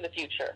the future.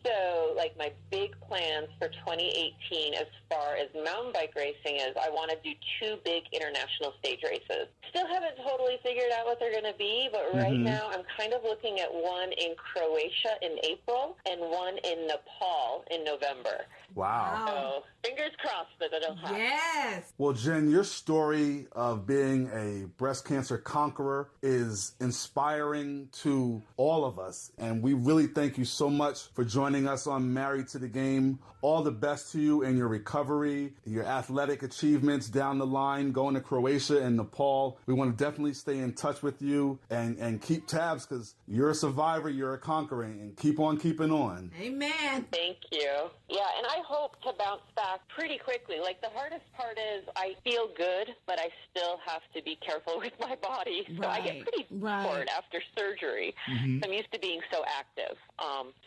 So, like, my big plans for 2018 as far as mountain bike racing is I want to do 2 big international stage races. Still haven't totally figured out what they're going to be, but right now I'm kind of looking at one in Croatia in April and one in Nepal in November. Wow. So, fingers crossed that it'll happen. Yes. Well, Jen, your story of being a breast cancer conqueror is inspiring to all of us. And we really thank you so much for joining us on Married to the Game. All the best to you in your recovery, your athletic achievements down the line, going to Croatia and Nepal. We want to definitely stay in touch with you and keep tabs because you're a survivor, you're a conqueror, and keep on keeping on. Amen. Thank you. Yeah, and I hope to bounce back pretty quickly. Like, the hardest part is I feel good, but I still have to be careful with my body. So I get pretty bored after surgery. I'm used to being so active.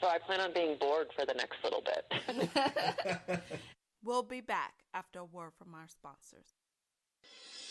So I plan on being bored for the next little bit. We'll be back after a word from our sponsors.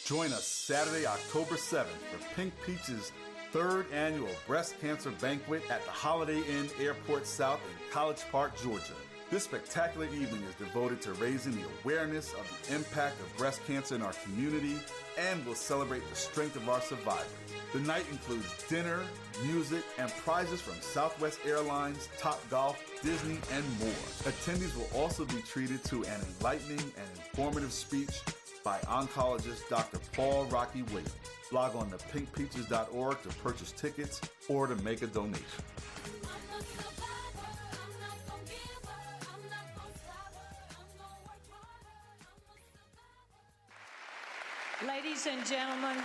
Join us Saturday, October 7th for Pink Peach's 3rd annual breast cancer banquet at the Holiday Inn Airport South in College Park, Georgia. This spectacular evening is devoted to raising the awareness of the impact of breast cancer in our community and will celebrate the strength of our survivors. The night includes dinner, music, and prizes from Southwest Airlines, Topgolf, Disney, and more. Attendees will also be treated to an enlightening and informative speech by oncologist Dr. Paul Rocky Williams. Log on to pinkpeaches.org to purchase tickets or to make a donation. Ladies and gentlemen,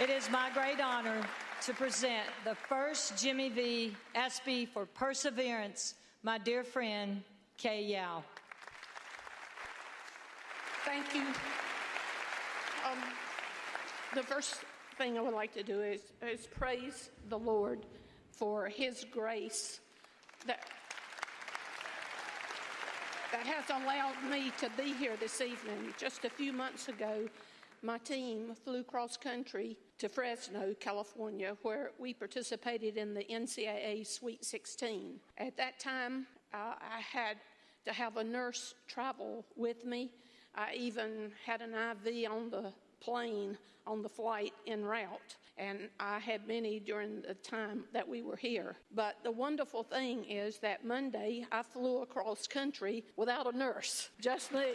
it is my great honor to present the first Jimmy V. ESPY for Perseverance, my dear friend, Kay Yow. Thank you. The first thing I would like to do is praise the Lord for His grace that has allowed me to be here this evening. Just a few months ago, my team flew cross country to Fresno, California, where we participated in the NCAA Sweet 16. At that time, I had to have a nurse travel with me. I even had an IV on the plane on the flight en route, and I had many during the time that we were here. But the wonderful thing is that Monday I flew across country without a nurse, just me.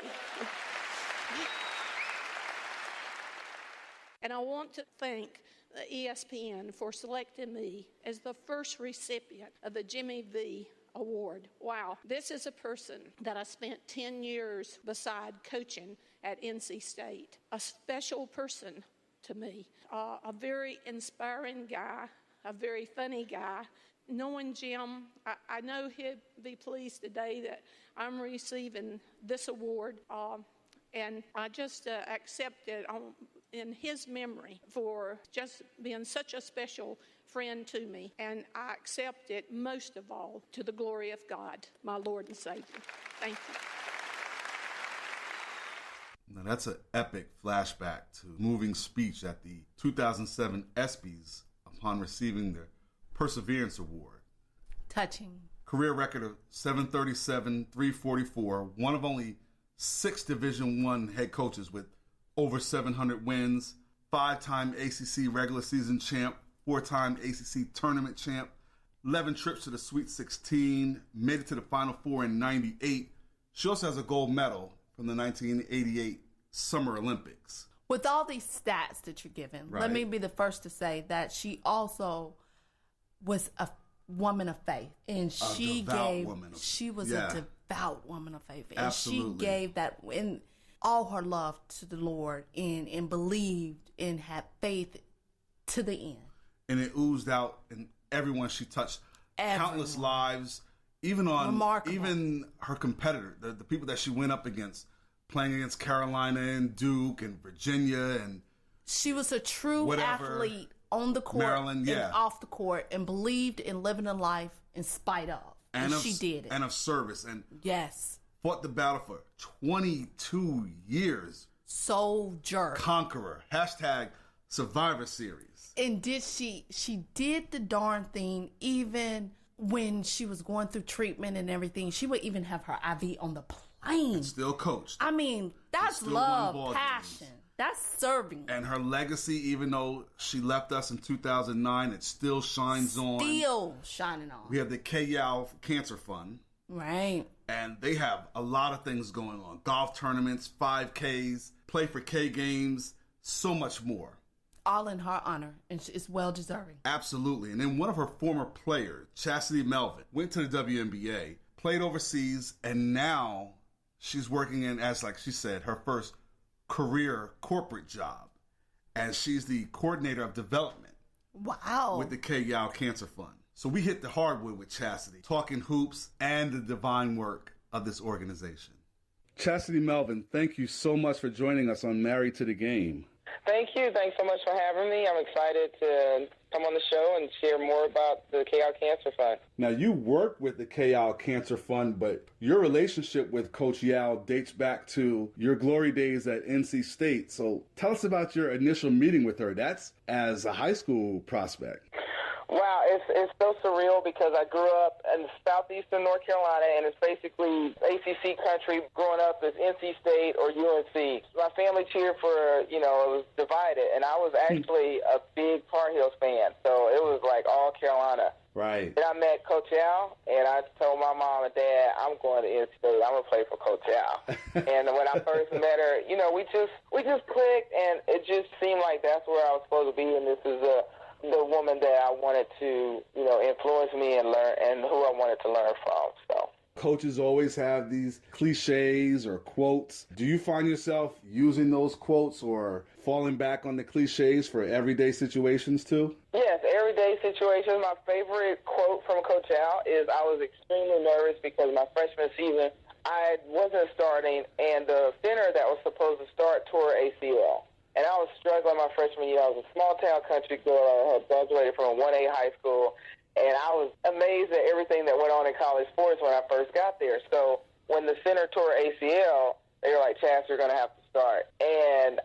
And I want to thank the ESPN for selecting me as the first recipient of the Jimmy V Award. Wow. This is a person that I spent 10 years beside coaching at NC State. A special person to me. A very inspiring guy, a very funny guy. Knowing Jim, I know he'd be pleased today that I'm receiving this award. And I just accept it in his memory for just being such a special friend to me. And I accept it most of all to the glory of God, my Lord and Savior. Thank you. Now that's an epic flashback to moving speech at the 2007 ESPYs upon receiving the Perseverance Award. Touching. Career record of 737, 344, one of only 6 Division I head coaches with over 700 wins, 5-time ACC regular season champ, 4-time ACC tournament champ, 11 trips to the Sweet 16, made it to the Final Four in 98. She also has a gold medal from the 1988 Summer Olympics. With all these stats that you're giving, let me be the first to say that she also was a woman of faith, and she was a devout woman of faith, and Absolutely. she gave that in all her love to the Lord and believed and had faith to the end. And it oozed out in everyone she touched. Countless lives, even her competitor, the people that she went up against, playing against Carolina and Duke and Virginia, and she was a true athlete on the court, Maryland, and off the court, and believed in living a life in spite of. And she did it. And of service. And yes. Fought the battle for 22 years. Soldier. Conqueror. Hashtag Survivor Series. And she did the darn thing even when she was going through treatment and everything, she would even have her IV on the plane. And still coached. I mean, that's love, passion. That's serving. And her legacy, even though she left us in 2009, it still shines on. Still shining on. We have the Kay Yow Cancer Fund. Right. And they have a lot of things going on. Golf tournaments, 5Ks, Play for K games, so much more. All in her honor, and it's well-deserving. Absolutely. And then one of her former players, Chastity Melvin, went to the WNBA, played overseas, and now she's working in, as like she said, her first career corporate job. And she's the coordinator of development. Wow. With the Kay Yow Cancer Fund. So we hit the hardwood with Chastity, talking hoops and the divine work of this organization. Chastity Melvin, thank you so much for joining us on Married to the Game. Thank you. Thanks so much for having me. I'm excited to come on the show and share more about the Kay Yow Cancer Fund. Now, you work with the Kay Yow Cancer Fund, but your relationship with Coach Yow dates back to your glory days at NC State. So tell us about your initial meeting with her. That's as a high school prospect. Wow, it's so surreal because I grew up in southeastern North Carolina, and it's basically ACC country. Growing up as NC State or UNC. My family cheered for, it was divided, and I was actually a big Tar Heels fan, so it was like all Carolina. Right. Then I met Coach Yow, and I told my mom and dad, I'm going to NC State. I'm going to play for Coach Yow. And when I first met her, we just clicked, and it just seemed like that's where I was supposed to be, and this is the woman that I wanted to, influence me and learn, and who I wanted to learn from. So coaches always have these cliches or quotes. Do you find yourself using those quotes or falling back on the cliches for everyday situations too? Yes, everyday situations. My favorite quote from Coach Yow is, I was extremely nervous because my freshman season, I wasn't starting, and the center that was supposed to start tore ACL. And I was struggling my freshman year. I was a small-town country girl. I had graduated from a 1A high school, and I was amazed at everything that went on in college sports when I first got there. So when the center tore ACL, they were like, Chas, you're going to have to start. And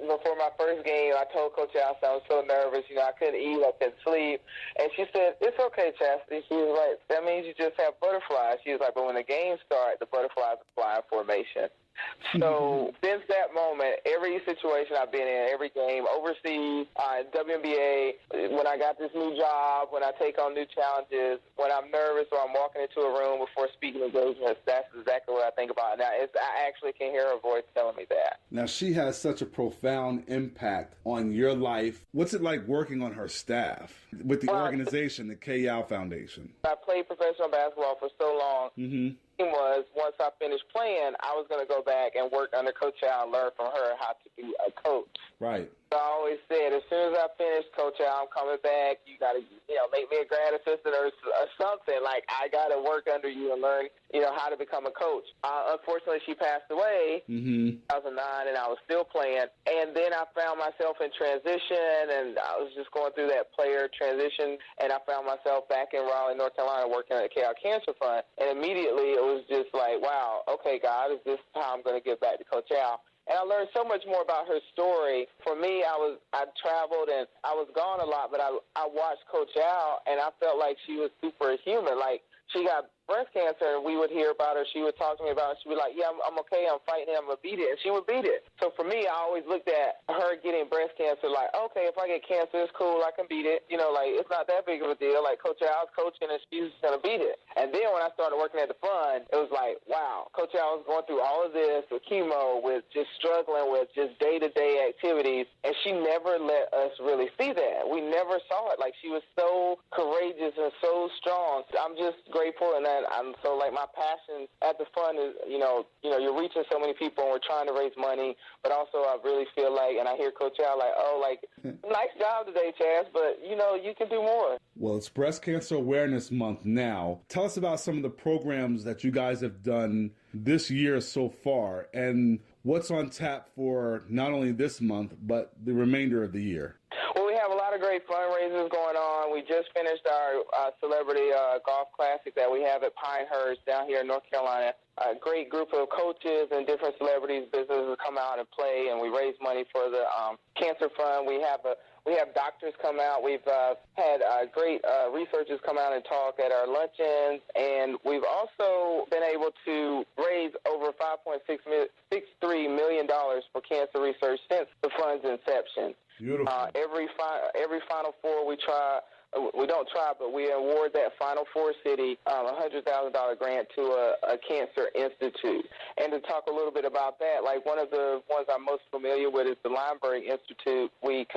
before my first game, I told Coach Yow I was so nervous. I couldn't eat, I couldn't sleep. And she said, it's okay, Chastity. She was like, that means you just have butterflies. She was like, but when the game starts, the butterflies are flying formation. So since that moment, every situation I've been in, every game, overseas, WNBA, when I got this new job, when I take on new challenges, when I'm nervous or I'm walking into a room before speaking engagements, that's exactly what I think about. Now, I actually can hear her voice telling me that. Now, she has such a profound impact on your life. What's it like working on her staff with the organization, the Kay Yow Foundation? I played professional basketball for so long. Mm-hmm. Was once I finished playing, I was going to go back and work under Coach Yow and learn from her how to be a coach. Right. So I always said, as soon as I finish, Coach Yow, I'm coming back. You got to, make me a grad assistant or something. Like, I got to work under you and learn, how to become a coach. Unfortunately, she passed away in 2009, and I was still playing. And then I found myself in transition, and I was just going through that player transition, and I found myself back in Raleigh, North Carolina, working at the Kay Yow Cancer Fund. And immediately it was just like, wow, okay, God, is this how I'm going to get back to Coach Yow? And I learned so much more about her story. For me, I traveled and I was gone a lot, but I watched Coach Yow, and I felt like she was superhuman. Like, she got breast cancer, and we would hear about her. She would talk to me about it. She'd be like, yeah, I'm okay. I'm fighting it. I'm going to beat it. And she would beat it. So for me, I always looked at her getting breast cancer like, okay, if I get cancer, it's cool. I can beat it. It's not that big of a deal. Like, Coach Yow's coaching, and she's going to beat it. And then when I started working at the fund, it was like, wow, Coach Yow was going through all of this with chemo, with just struggling with just day-to-day activities, and she never let us really see that. We never saw it. Like, she was so courageous and so strong. I'm just grateful, and I'm so, like, my passion at the fund is, you're reaching so many people, and we're trying to raise money, but also I really feel like, and I hear Coach Yow like, oh, like, nice job today, Chas, but, you can do more. Well, it's Breast Cancer Awareness Month now. Tell us about some of the programs that you guys have done this year so far, and what's on tap for not only this month, but the remainder of the year. Well, we have a lot of great fundraisers going on. We just finished our celebrity golf classic that we have at Pinehurst down here in North Carolina. A great group of coaches and different celebrities, businesses come out and play, and we raise money for the Cancer Fund. We We have doctors come out. We've had great researchers come out and talk at our luncheons, and we've also been able to raise over $5.63 million for cancer research since the fund's inception. Beautiful. Every Final Four we don't try, but we award that Final Four city a $100,000 grant to a cancer institute. And to talk a little bit about that, like one of the ones I'm most familiar with is the Lineberg Institute. We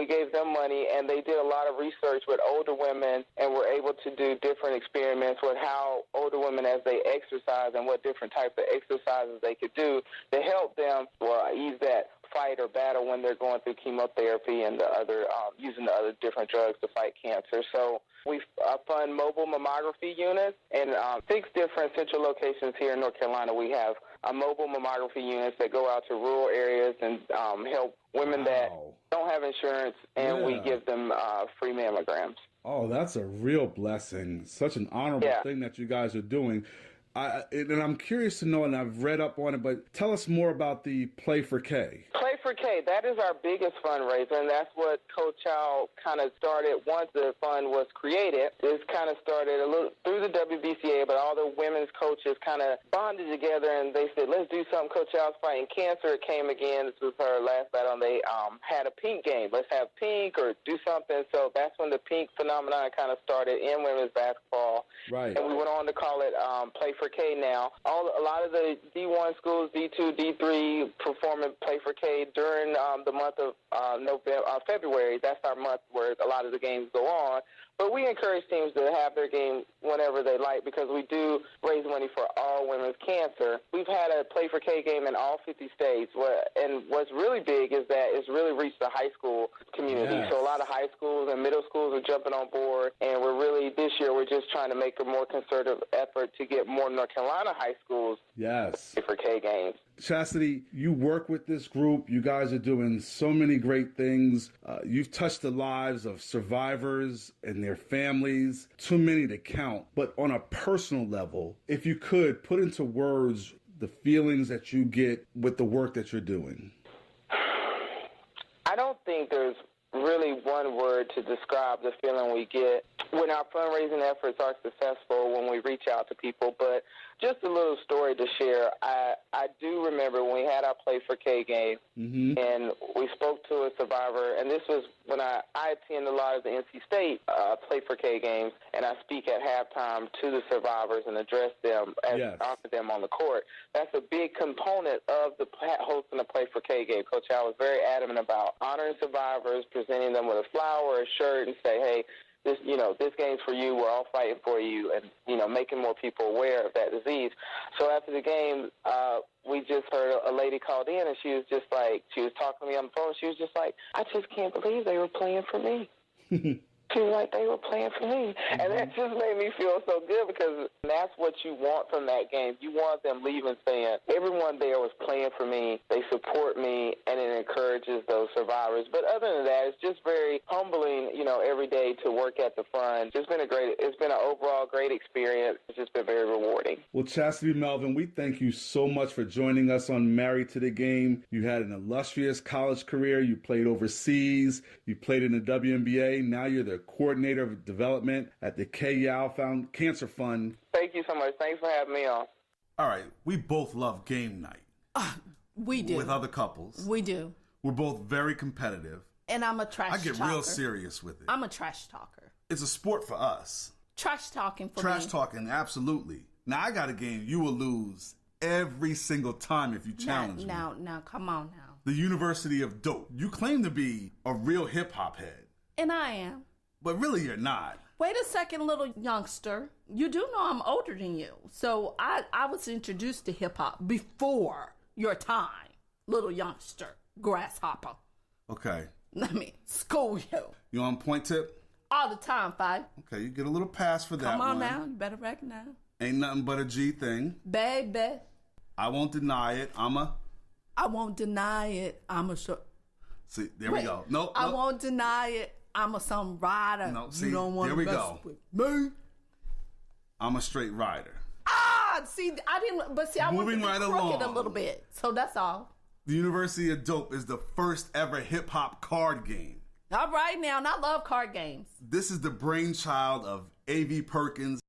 gave them money, and they did a lot of research with older women, and were able to do different experiments with how older women, as they exercise, and what different types of exercises they could do to help them ease that fight or battle when they're going through chemotherapy and the other using the other different drugs to fight cancer. So we fund mobile mammography units in 6 different central locations here in North Carolina. We have mobile mammography units that go out to rural areas and help women that don't have insurance, and we give them free mammograms. Oh, that's a real blessing. Such an honorable thing that you guys are doing. And I'm curious to know, and I've read up on it, but tell us more about the Play for Kay. Play for Kay, that is our biggest fundraiser, and that's what Coach Yow kind of started once the fund was created. It kind of started a little through the WBCA, but all the women's coaches kind of bonded together, and they said, let's do something. Coach Yow's fighting cancer. It came again. This was her last battle, and they had a pink game. Let's have pink or do something. So that's when the pink phenomenon kind of started in women's basketball. Right. And we went on to call it Play for Kay now. A lot of the D1 schools, D2, D3 perform in Play for Kay during the month of February. That's our month where a lot of the games go on. But we encourage teams to have their game whenever they like, because we do raise money for all women's cancer. We've had a Play for Kay game in all 50 states, and what's really big is that it's really reached the high school community. Yes. So a lot of high schools and middle schools are jumping on board, and this year we're just trying to make a more concerted effort to get more North Carolina high schools Play for Kay games. Chastity, you work with this group. You guys are doing so many great things. You've touched the lives of survivors and their families, too many to count. But on a personal level, if you could put into words the feelings that you get with the work that you're doing. I don't think there's really one word to describe the feeling we get when our fundraising efforts are successful, when we reach out to people. But just a little story to share. I do remember when we had our Play for Kay game, and we spoke to a survivor, and this was when I attend a lot of the NC State Play for Kay games, and I speak at halftime to the survivors and address them and honor them on the court. That's a big component of the hosting a Play for Kay game. Coach Yow was very adamant about honoring survivors, presenting them with a flower, a shirt, and say, hey, this game's for you. We're all fighting for you, and making more people aware of that disease. So after the game, we just heard a lady called in, and she was talking to me on the phone. She was just like, I just can't believe they were playing for me. She was like, they were playing for me. And that just made me feel so good, because that's what you want from that game. You want them leaving saying, everyone there was playing for me, they support me, and it encourages those survivors. But other than that, it's just very humbling, every day to work at the fund. It's been an overall great experience. It's just been very rewarding. Well, Chastity Melvin, we thank you so much for joining us on Married to the Game. You had an illustrious college career. You played overseas. You played in the WNBA. Now you're the coordinator of development at the Kay Yow Cancer Fund. Thank you so much. Thanks for having me on. All right. We both love game night. We do. With other couples. We do. We're both very competitive. And I'm a trash talker. I get real serious with it. I'm a trash talker. It's a sport for us. Trash talking for me. Trash talking, absolutely. Now, I got a game you will lose every single time if you challenge me. Now, come on now. The University of Dope. You claim to be a real hip-hop head. And I am. But really, you're not. Wait a second, little youngster. You do know I'm older than you. So I was introduced to hip-hop before your time, little youngster, grasshopper. Okay. Let me school you. You on point tip? All the time, Fi. Okay, you get a little pass for that one. Come on now, you better recognize. Ain't nothing but a G thing. Baby. I won't deny it. I won't deny it. See, there we go. Nope. I won't deny it. I'm a some rider. No, see, you don't want there we to mess go. with me. I'm a straight rider. See, I didn't, but see, I want to be crooked a little bit. So that's all. The University of Dope is the first ever hip-hop card game. All right now, and I love card games. This is the brainchild of A.V. Perkins